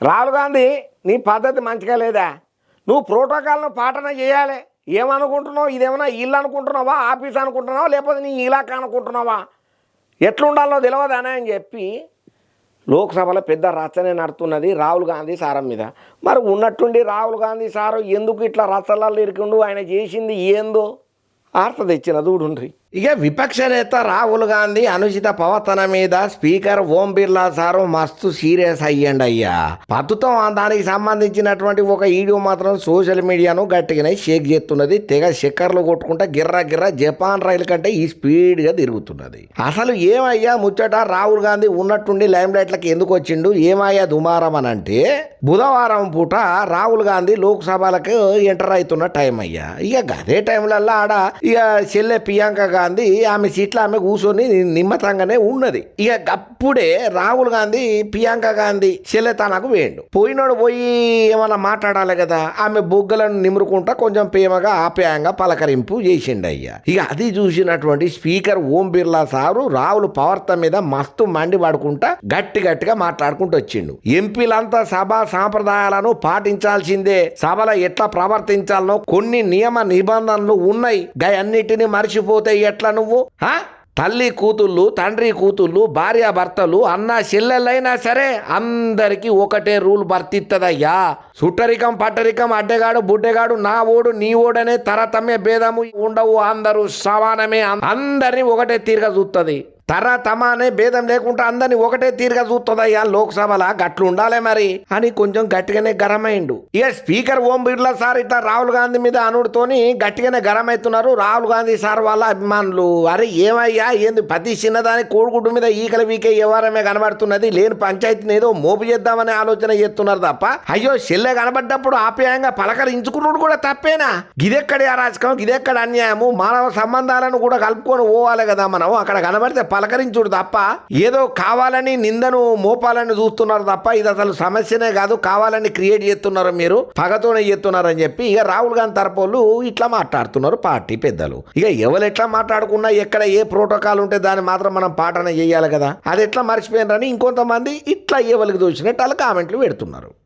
రాహుల్ గాంధీ నీ పద్ధతి మంచిగా లేదా? నువ్వు ప్రోటోకాల్ను పాలన చేయాలి. ఏమనుకుంటున్నావు? ఇదేమన్నా ఇల్లు అనుకుంటున్నావా, ఆఫీస్ అనుకుంటున్నావా, లేకపోతే నీ ఇలాకా అనుకుంటున్నావా? ఎట్లుండాలో తెలియదానే అని చెప్పి లోక్సభలో పెద్ద రచనే నడుతున్నది రాహుల్ గాంధీ సారం మీద. మరి ఉన్నట్టుండి రాహుల్ గాంధీ సారు ఎందుకు ఇట్లా రచనలు ఇరుకుండు, ఆయన చేసింది ఏందో ఆర్త తెచ్చిన దూడుండ్రి. ఇక విపక్ష నేత రాహుల్ గాంధీ అనుచిత ప్రవర్తన మీద స్పీకర్ ఓం బిర్లా సారు మస్తు సీరియస్ అయ్యండి అయ్యా. ప్రస్తుతం దానికి సంబంధించినటువంటి ఒక వీడియో మాత్రం సోషల్ మీడియాను గట్టిగానే షేక్ చేస్తున్నది. తెగ చక్కర్లు కొట్టుకుంటా గిర్రా గిర్రా జపాన్ రైలు కంటే ఈ స్పీడ్గా తిరుగుతున్నది. అసలు ఏమయ్యా ముచ్చట, రాహుల్ గాంధీ ఉన్నట్టుండి లైమ్ లైట్లకి ఎందుకు వచ్చిండు, ఏమయ్యా దుమారం అని అంటే, బుధవారం పూట రాహుల్ గాంధీ లోక్సభలకు ఎంటర్ అవుతున్న టైం అయ్యా. ఇక అదే టైంలల్లో ఆడ ఇక చెల్లె ప్రియాంక గాంధీ ఆమె సీట్లో ఆమె కూర్చొని నిమ్మతంగానే ఉన్నది. ఇక అప్పుడే రాహుల్ గాంధీ ప్రియాంక గాంధీ చెల్లెతనకు వేయండు. పోయినోడు పోయి ఏమన్నా మాట్లాడాలి కదా, ఆమె బొగ్గలను నిమురుకుంటా కొంచెం ప్రేమగా ఆప్యాయంగా పలకరింపు చేసిండు అయ్యా. ఇక అది చూసినటువంటి స్పీకర్ ఓం బిర్లా సారు రాహుల్ ప్రవర్తన మీద మస్తు మండి పడుకుంటా గట్టిగా మాట్లాడుకుంటూ వచ్చిండు. ఎంపీలంతా సభ సాంప్రదాయాలను పాటించాల్సిందే, సభలో ఎట్లా ప్రవర్తించాలనో కొన్ని నియమ నిబంధనలు ఉన్నాయి, అన్నిటిని మర్చిపోతే ఎట్లా నువ్వు? తల్లి కూతుళ్ళు, తండ్రి కూతుళ్ళు, భార్య భర్తలు, అన్న చెల్లెళ్ళైనా సరే అందరికీ ఒకటే రూల్ వర్తిత్తదయ్యా. సుట్టరికం పట్టరికం అడ్డగాడు బుడ్డగాడు నా ఓడు నీ ఓడనే తరతమ్య భేదము ఉండవు, అందరూ సమానమే, అందరినీ ఒకటే తీరుగా చూస్తుంది. తమ అనే భేదం లేకుండా అందరిని ఒకటే తీరుగా చూస్తుందయ్యా లోక్సభలో, గట్లు ఉండాలి మరి అని కొంచెం గట్టిగానే గరమైండు. ఇక స్పీకర్ ఓం బిర్లా సార్ ఇట్లా రాహుల్ గాంధీ మీద అనుడితోని గట్టిగానే గరమవుతున్నారు రాహుల్ గాంధీ సార్ వాళ్ళ అభిమానులు. అరే ఏమయ్యా ఏంది ప్రతి చిన్నదాని కోడిగుడ్డు మీద ఈకల వీకే వ్యవహారమే కనబడుతున్నది, లేని పంచాయతీని ఏదో మోపు చేద్దామనే ఆలోచన చేస్తున్నారు తప్ప, అయ్యో చెల్లె కనబడ్డప్పుడు ఆప్యాయంగా పలకరించుకున్నాడు కూడా తప్పేనా? గిదెక్కడి అరాచకం, గిదెక్కడ అన్యాయము? మానవ సంబంధాలను కూడా కలుపుకొని పోవాలి కదా మనం. అక్కడ కనబడితే పలకరించుడు తప్ప ఏదో కావాలని నిందను మోపాలని చూస్తున్నారు తప్ప ఇది అసలు సమస్యనే కాదు, కావాలని క్రియేట్ చేస్తున్నారు, మీరు పగతోనే చేస్తున్నారు అని చెప్పి ఇక రాహుల్ గాంధీ తరపులు ఇట్లా మాట్లాడుతున్నారు పార్టీ పెద్దలు. ఇక ఎవరు ఎట్లా మాట్లాడుకున్నా ఎక్కడ ఏ ప్రోటోకాల్ ఉంటే దాన్ని మాత్రం మనం పాటన చేయాలి కదా, అది ఎట్లా మర్చిపోయినారని ఇంకొంతమంది ఇట్లా ఎవరికి దోచినట్టు వాళ్ళు కామెంట్లు పెడుతున్నారు.